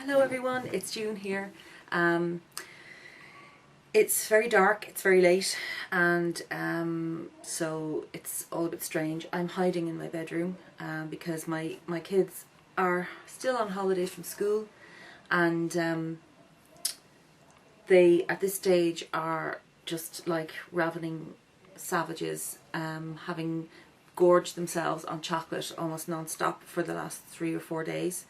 Hello everyone, it's June here. It's very dark, it's very late, and so it's all a bit strange. I'm hiding in my bedroom because my kids are still on holidays from school, and they at this stage are just like ravening savages, having gorged themselves on chocolate almost non-stop for the last 3 or 4 days.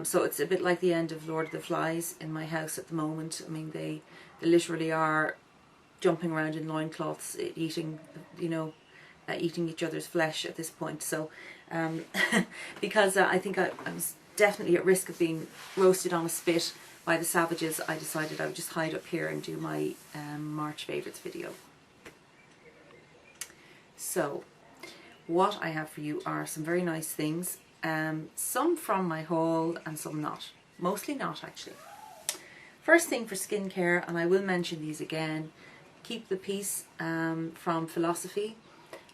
So it's a bit like the end of Lord of the Flies in my house at the moment. I mean, they literally are jumping around in loincloths, eating, eating each other's flesh at this point. So, because I think I was definitely at risk of being roasted on a spit by the savages, I decided I would just hide up here and do my March favourites video. So, what I have for you are some very nice things. Some from my haul and some not. Mostly not, actually. First thing for skincare, and I will mention these again, Keep the Peace from Philosophy.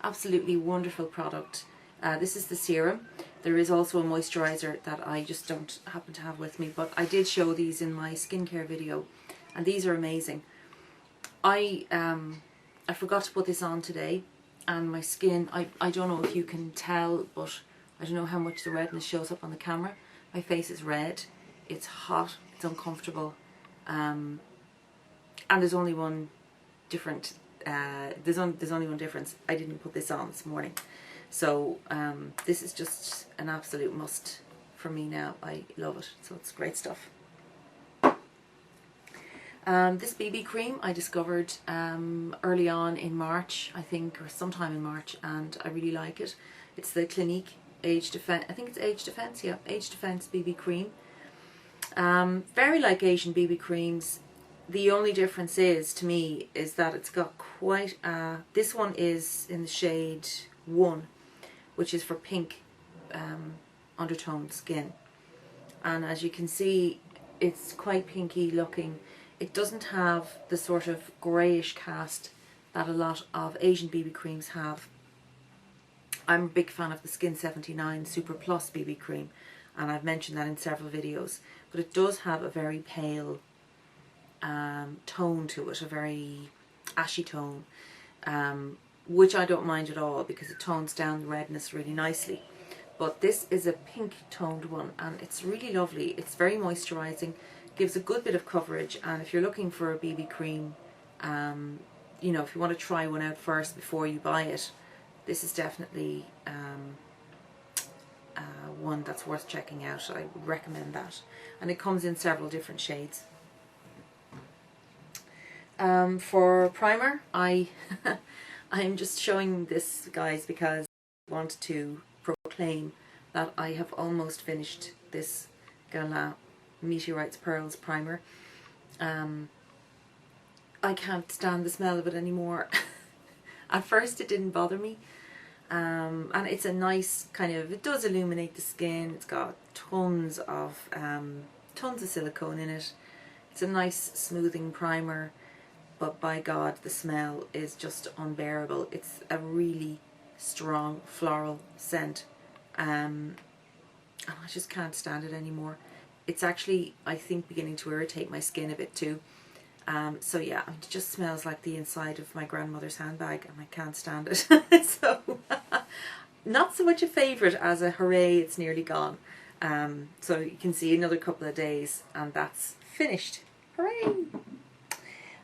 Absolutely wonderful product. This is the serum. There is also a moisturiser that I just don't happen to have with me, but I did show these in my skincare video, and these are amazing. I forgot to put this on today, and my skin, I don't know if you can tell, but I don't know how much the redness shows up on the camera. My face is red, it's hot, it's uncomfortable, and there's only one different. There's only one difference. I didn't put this on this morning, so this is just an absolute must for me now. I love it, so it's great stuff. This BB cream I discovered early on in March, I think, or sometime in March, and I really like it. It's the Clinique Age Defense, I think it's Age Defense, yeah, Age Defense BB cream. Very like Asian BB creams. The only difference is, to me, is that it's got quite this one is in the shade 1, which is for pink undertone skin. And as you can see, it's quite pinky looking. It doesn't have the sort of greyish cast that a lot of Asian BB creams have. I'm a big fan of the Skin 79 Super Plus BB cream, and I've mentioned that in several videos, but it does have a very pale tone to it, a very ashy tone, which I don't mind at all because it tones down the redness really nicely. But this is a pink toned one, and it's really lovely. It's very moisturising, gives a good bit of coverage, and if you're looking for a BB cream, you know, if you want to try one out first before you buy it, this is definitely one that's worth checking out. I would recommend that. And it comes in several different shades. For primer, I'm just showing this, guys, because I want to proclaim that I have almost finished this Galant Meteorites Pearls primer. I can't stand the smell of it anymore. At first it didn't bother me, and it's a nice kind of, it does illuminate the skin. It's got tons of silicone in it. It's a nice smoothing primer, but by God, the smell is just unbearable. It's a really strong floral scent, and I just can't stand it anymore. It's actually, I think, beginning to irritate my skin a bit too. So yeah, it just smells like the inside of my grandmother's handbag, and I can't stand it. So not so much a favourite as a hooray, it's nearly gone. So you can see another couple of days and that's finished. Hooray!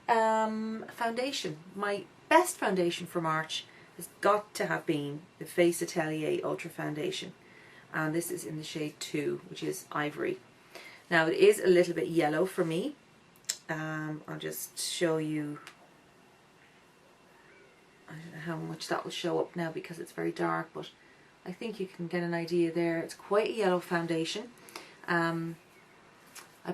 Foundation. My best foundation for March has got to have been the Face Atelier Ultra Foundation, and this is in the shade 2, which is Ivory. Now it is a little bit yellow for me. I'll just show you, I don't know how much that will show up now because it's very dark, but I think you can get an idea there. It's quite a yellow foundation. I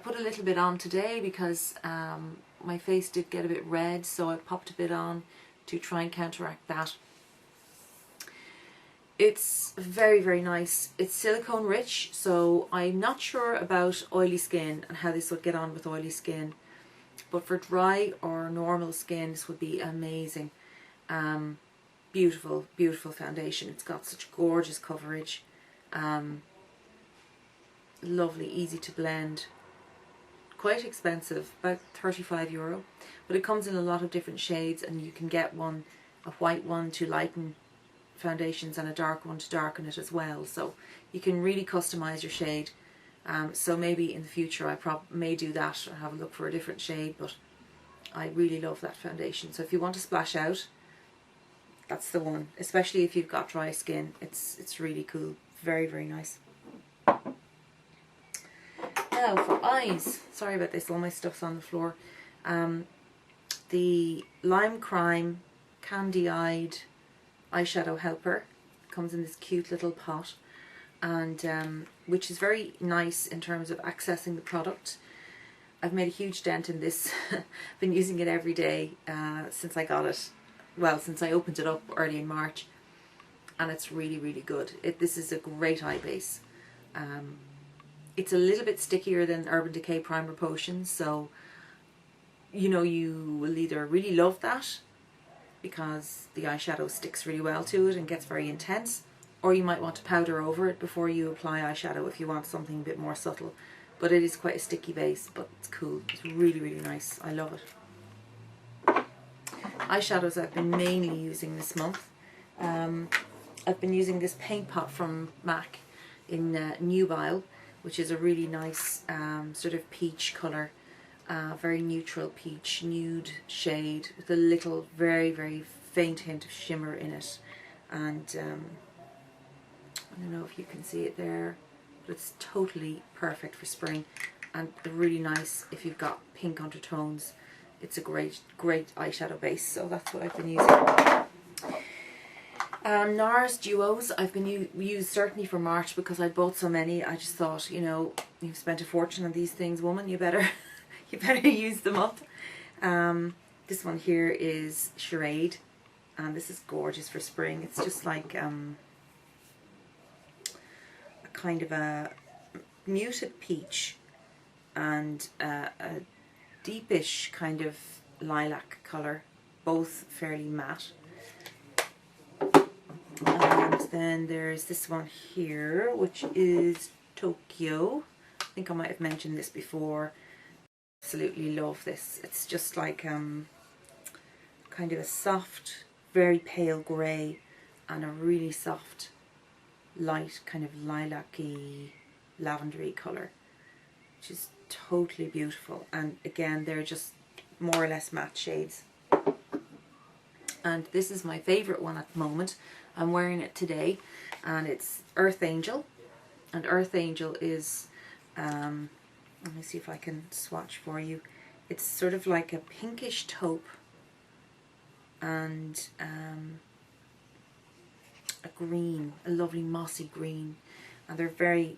put a little bit on today because my face did get a bit red, so I popped a bit on to try and counteract that. It's very, very nice. It's silicone rich, so I'm not sure about oily skin and how this would get on with oily skin. But for dry or normal skin, this would be amazing. Beautiful, beautiful foundation. It's got such gorgeous coverage. lovely, easy to blend. Quite expensive, about €35, but it comes in a lot of different shades, and you can get one, a white one to lighten foundations and a dark one to darken it as well, so you can really customize your shade. So maybe in the future I may do that or have a look for a different shade, but I really love that foundation. So if you want to splash out, that's the one, especially if you've got dry skin. It's really cool, very, very nice. Now for eyes, sorry about this, all my stuff's on the floor. The Lime Crime Candy Eyed Eyeshadow Helper comes in this cute little pot, and which is very nice in terms of accessing the product. I've made a huge dent in this. Been using it every day since I got it, well, since I opened it up early in March, and it's really, really good. This is a great eye base. It's a little bit stickier than Urban Decay Primer Potion, so you know, you will either really love that because the eyeshadow sticks really well to it and gets very intense, or you might want to powder over it before you apply eyeshadow if you want something a bit more subtle. But it is quite a sticky base, but it's cool. It's really, really nice. I love it. Eyeshadows I've been mainly using this month. I've been using this paint pot from MAC in Nubile, which is a really nice sort of peach colour, very neutral peach, nude shade with a little very, very faint hint of shimmer in it. And I don't know if you can see it there, but it's totally perfect for spring and really nice if you've got pink undertones. It's a great, great eyeshadow base, so that's what I've been using. NARS Duos I've been used certainly for March because I bought so many. I just thought, you know, you've spent a fortune on these things, woman, you better you better use them up. This one here is Charade, and this is gorgeous for spring. It's just like a kind of a muted peach and a deepish kind of lilac colour, both fairly matte. And then there's this one here, which is Tokyo. I think I might have mentioned this before. Absolutely love this. It's just like kind of a soft, very pale grey and a really soft, light kind of lilac-y, lavendery colour, which is totally beautiful. And again, they're just more or less matte shades. And this is my favourite one at the moment. I'm wearing it today, and it's Earth Angel. And Earth Angel is, let me see if I can swatch for you. It's sort of like a pinkish taupe and a green, a lovely mossy green. And they're very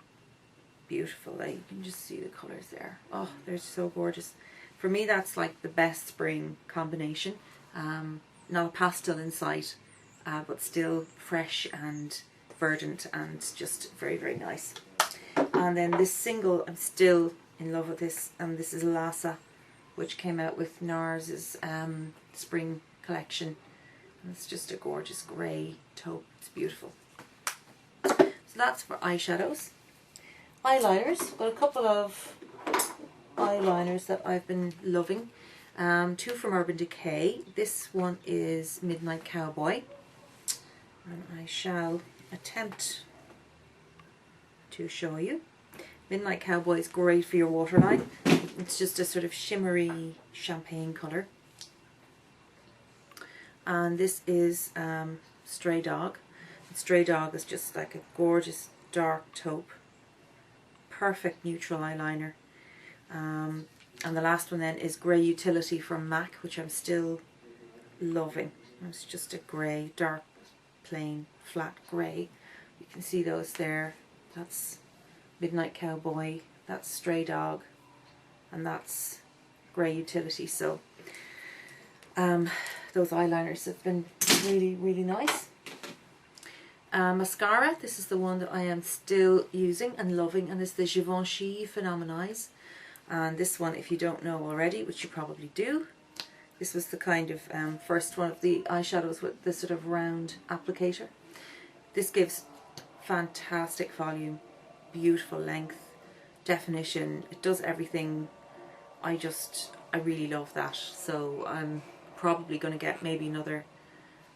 beautiful. You can just see the colours there. Oh, they're so gorgeous. For me, that's like the best spring combination. Not a pastel in sight, but still fresh and verdant and just very, very nice. And then this single, I'm still in love with this, and this is Lhasa, which came out with NARS's spring collection. And it's just a gorgeous grey taupe. It's beautiful. So that's for eyeshadows. Eyeliners, got a couple of eyeliners that I've been loving. Two from Urban Decay. This one is Midnight Cowboy, and I shall attempt to show you. Midnight Cowboy is great for your waterline. It's just a sort of shimmery champagne colour. And this is Stray Dog. And Stray Dog is just like a gorgeous dark taupe, perfect neutral eyeliner. And the last one then is Grey Utility from MAC, which I'm still loving. It's just a grey, dark, plain, flat grey. You can see those there. That's Midnight Cowboy, that's Stray Dog, and that's Grey Utility. So those eyeliners have been really, really nice. Mascara, this is the one that I am still using and loving, and it's the Givenchy Phenomenize. And this one, if you don't know already, which you probably do, this was the kind of first one of the eyeshadows with this sort of round applicator. This gives fantastic volume, beautiful length, definition, it does everything. I really love that. So I'm probably going to get maybe another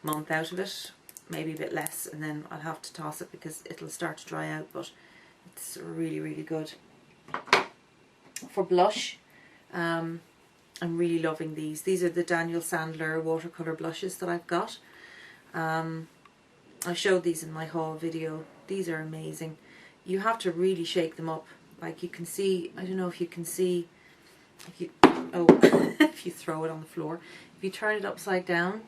month out of it, maybe a bit less, and then I'll have to toss it because it'll start to dry out, but it's really, really good. For blush, I'm really loving these. These are the Daniel Sandler watercolour blushes that I've got. I showed these in my haul video. These are amazing. You have to really shake them up. Like you can see, I don't know if you can see, if you, oh, if you throw it on the floor. If you turn it upside down,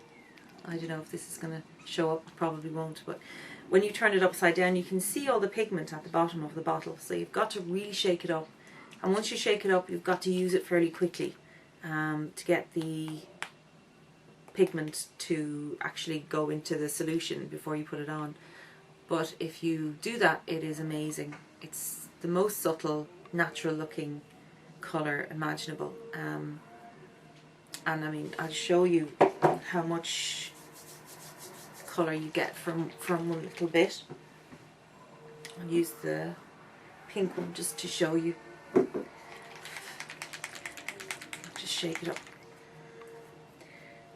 I don't know if this is going to show up, probably won't, but when you turn it upside down you can see all the pigment at the bottom of the bottle. So you've got to really shake it up. And once you shake it up, you've got to use it fairly quickly to get the pigment to actually go into the solution before you put it on. But if you do that, it is amazing. It's the most subtle, natural looking colour imaginable. And I mean, I'll show you how much colour you get from one little bit. I'll use the pink one just to show you. Just shake it up.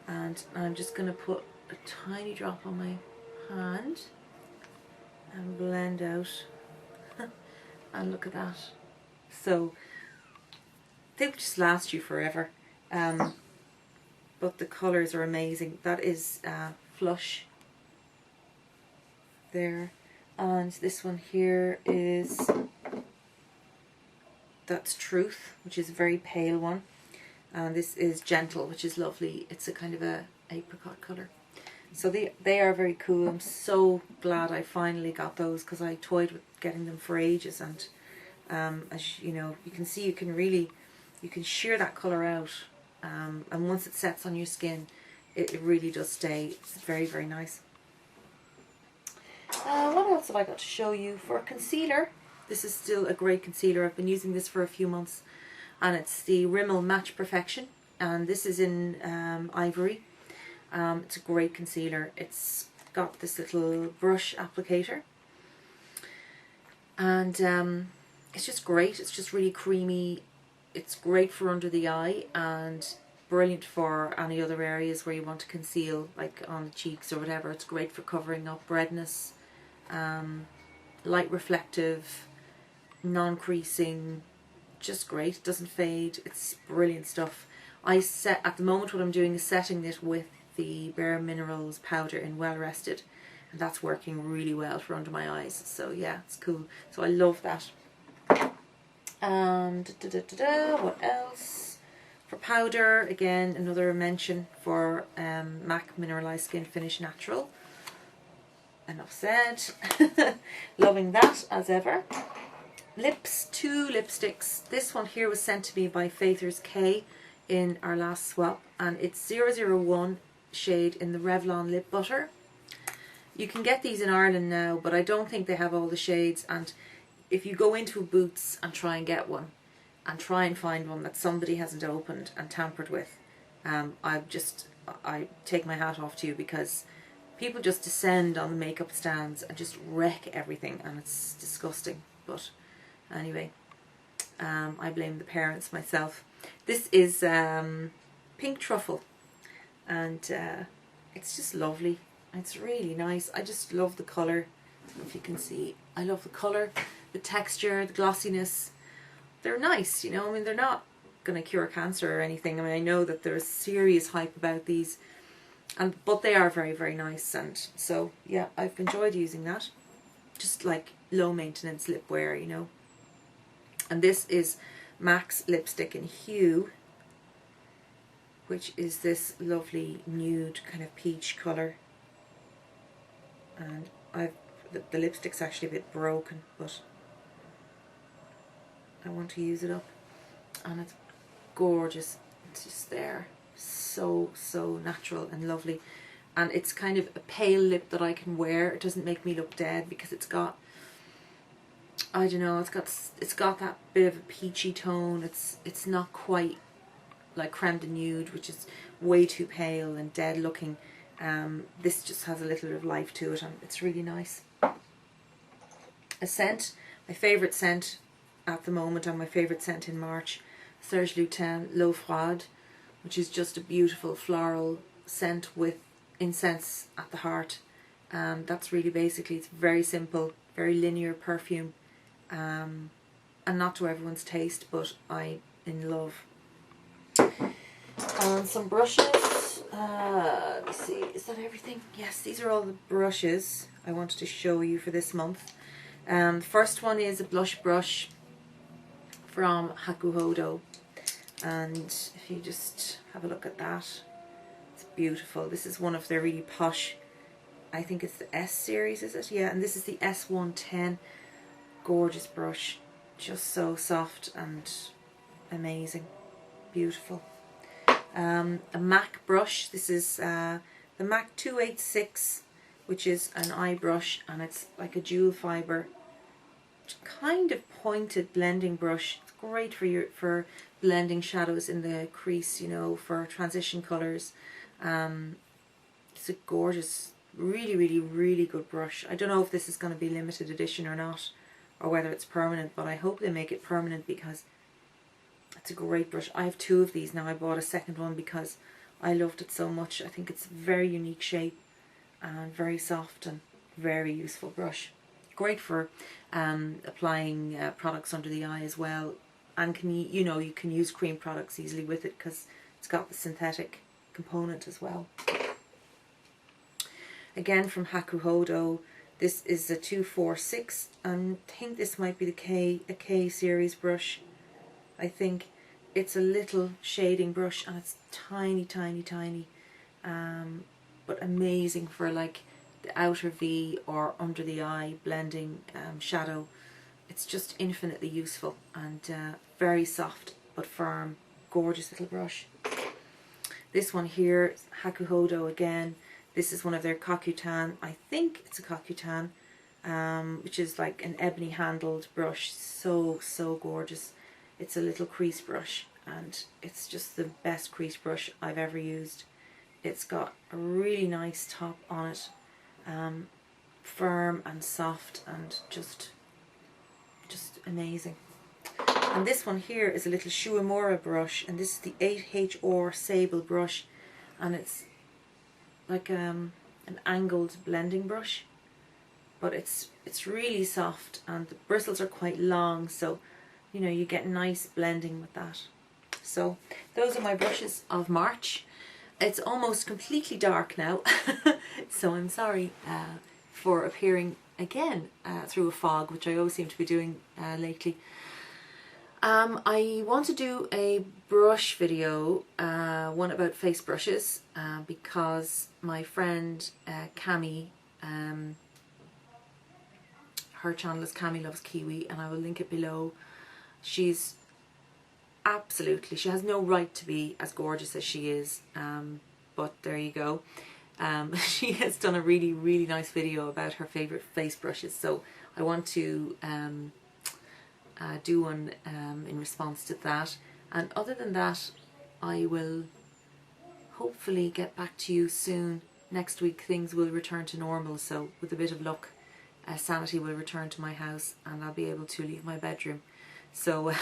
And I'm just going to put a tiny drop on my hand and blend out. And look at that. So they will just last you forever. But the colours are amazing. That is Flush there. And this one here is, that's Truth, which is a very pale one. And this is Gentle, which is lovely. It's a kind of a apricot colour. So they are very cool. I'm so glad I finally got those because I toyed with getting them for ages. And as you know, you can see you can shear that colour out. And once it sets on your skin, it really does stay. It's very, very nice. What else have I got to show you? For a concealer, this is still a great concealer. I've been using this for a few months. And it's the Rimmel Match Perfection, and this is in Ivory. It's a great concealer. It's got this little brush applicator, and it's just great. It's just really creamy. It's great for under the eye and brilliant for any other areas where you want to conceal, like on the cheeks or whatever. It's great for covering up redness, light reflective, non-creasing. Just great. It doesn't fade. It's brilliant stuff. At the moment what I'm doing is setting it with the Bare Minerals powder in Well Rested, and that's working really well for under my eyes. So yeah, it's cool. So I love that. And what else? For powder, again, another mention for MAC Mineralized Skin Finish Natural. Enough said. Loving that as ever. Lips, 2 lipsticks. This one here was sent to me by Faithers K in our last swap, and it's 001 shade in the Revlon Lip Butter. You can get these in Ireland now, but I don't think they have all the shades, and if you go into a Boots and try and get one, and try and find one that somebody hasn't opened and tampered with, I take my hat off to you, because people just descend on the makeup stands and just wreck everything, and it's disgusting. But anyway, I blame the parents myself. This is Pink Truffle, and it's just lovely. It's really nice. I just love the colour. If you can see, I love the colour, the texture, the glossiness. They're nice, you know. I mean, they're not going to cure cancer or anything. I mean, I know that there's serious hype about these, but they are very, very nice. And so yeah, I've enjoyed using that. Just like low maintenance lip wear, you know. And this is MAC's lipstick in Hue, which is this lovely nude kind of peach colour. And the lipstick's actually a bit broken, but I want to use it up. And it's gorgeous. It's just there. So, so natural and lovely. And it's kind of a pale lip that I can wear. It doesn't make me look dead, because it's got, I don't know, it's got that bit of a peachy tone. It's not quite like Creme de Nude, which is way too pale and dead looking. This just has a little bit of life to it, and it's really nice. A scent, my favourite scent, at the moment, and my favourite scent in March, Serge Lutens L'Eau Froide, which is just a beautiful floral scent with incense at the heart. That's really basically, it's very simple, very linear perfume, and not to everyone's taste, but I'm in love. And some brushes. Let me see, is that everything? Yes, these are all the brushes I wanted to show you for this month. First one is a blush brush from Hakuhodo, and if you just have a look at that, it's beautiful. This is one of their really posh, I think it's the S series, is it? Yeah, and this is the S110. Gorgeous brush, just so soft and amazing, beautiful. A MAC brush. This is the MAC 286, which is an eye brush, and it's like a dual fibre, kind of pointed blending brush. It's great for blending shadows in the crease, you know, for transition colours. It's a gorgeous, really good brush. I don't know if this is going to be limited edition or not, or whether it's permanent, but I hope they make it permanent because it's a great brush. I have two of these now. I bought a second one because I loved it so much. I think it's a very unique shape and very soft and very useful brush. Great for applying products under the eye as well, and you can use cream products easily with it because it's got the synthetic component as well. Again from Hakuhodo, this is a 246, and I think this might be a K series brush. I think it's a little shading brush, and it's tiny, but amazing for like the outer V or under the eye blending shadow. It's just infinitely useful and very soft but firm, gorgeous little brush. This one here, Hakuhodo again. This is one of their Kokutan. I think it's a Kokutan, which is like an ebony handled brush. So gorgeous. It's a little crease brush, and it's just the best crease brush I've ever used. It's got a really nice top on it, firm and soft and just amazing. And this one here is a little Shuimura brush, and this is the 8HR Sable brush, and it's like an angled blending brush, but it's really soft, and the bristles are quite long, so you know, you get nice blending with that. So those are my brushes of March. It's almost completely dark now, so I'm sorry for appearing again through a fog, which I always seem to be doing lately. I want to do a brush video, one about face brushes, because my friend Cami, her channel is Cami Loves Kiwi, and I will link it below. She's absolutely, she has no right to be as gorgeous as she is, but there you go. She has done a really nice video about her favourite face brushes, so I want to do one in response to that. And other than that, I will hopefully get back to you soon. Next week things will return to normal, so with a bit of luck sanity will return to my house and I'll be able to leave my bedroom. So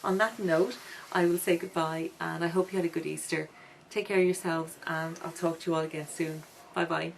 on that note, I will say goodbye, and I hope you had a good Easter. Take care of yourselves, and I'll talk to you all again soon. Bye bye.